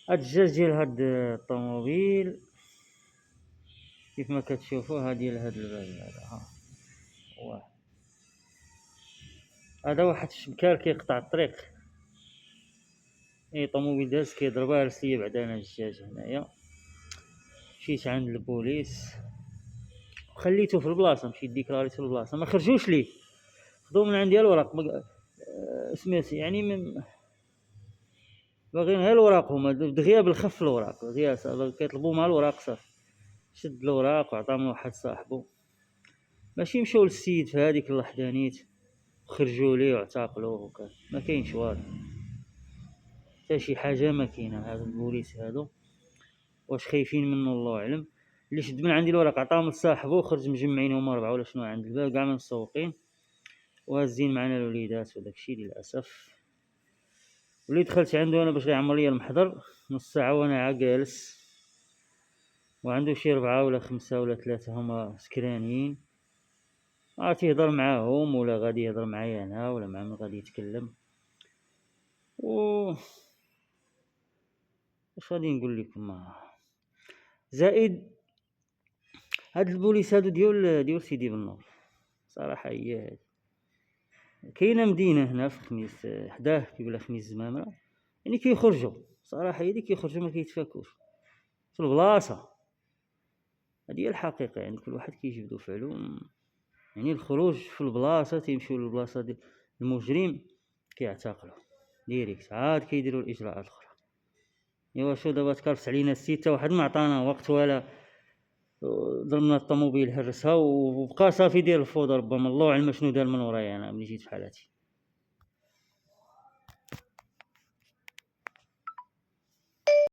هاد الجاج ديال هاد الطوموبيل كيف ما كتشوفوا ديال هاد الباب هذا، ها هذا واحد الشبكار كيقطع الطريق. طوموبيل داز كيضربها رسلية بعدا انا الجاج هنايا. مشيت عند البوليس وخليته في البلاصه، مشيت ديكلاريت في البلاصه، ما خرجوش ليه، خدو من عندي الوراق سميتي يعني من باغيين غير الوراق، هما دغيا بالخف الوراق دغيا كيطلبوا مع الوراق صافي. شد الوراق وعطاهم واحد صاحبو، ماشي مشاو للسيد في هذيك اللحظانيت خرجوا ليه واعتقلوه ما كاينش والو حتى شي حاجه ما كاينه. هذا البوليس هادو واش خايفين منه الله اعلم. اللي شد من عندي الورق عطاهم لصاحبو، خرج مجمعين هما 4 ولا شنو عند الباب كاع مسوقين وهازين معنا الوليدات وداكشي. للاسف ولي دخلت عنده انا باش يعمر لي المحضر نص ساعه وانا جالس، وعنده شي 4 ولا 5 ولا 3 هما سكرانيين، تيهضر معاهم ولا غادي يهضر معايا انا ولا مع من غادي يتكلم. واش غادي نقول لكم، زائد هاد البوليس هادو ديال سيدي بنور صراحه هي هادي. كاينه مدينه هنا في خميس حداه كيقولها خميس زمامره، يعني كيخرجوا صراحه هي كيخرجوا ما كيتفاكوش في البلاصه. هذه هي الحقيقه، يعني كل واحد كيجبدو فعلو. يعني الخروج في البلاصه تيمشيو للبلاصه ديال المجرم كيعتقلوا ديريكت، عاد كيديروا الاجراءات الاخرى. ايوا شو دابا تكرفس علينا السيته، واحد ما عطانا وقت ولا ضربنا الطوموبيل هرسها وبقى صافي ديال الفوضى. ربما الله علم شنو دار من ورايا انا ملي جيت بحال هادشي.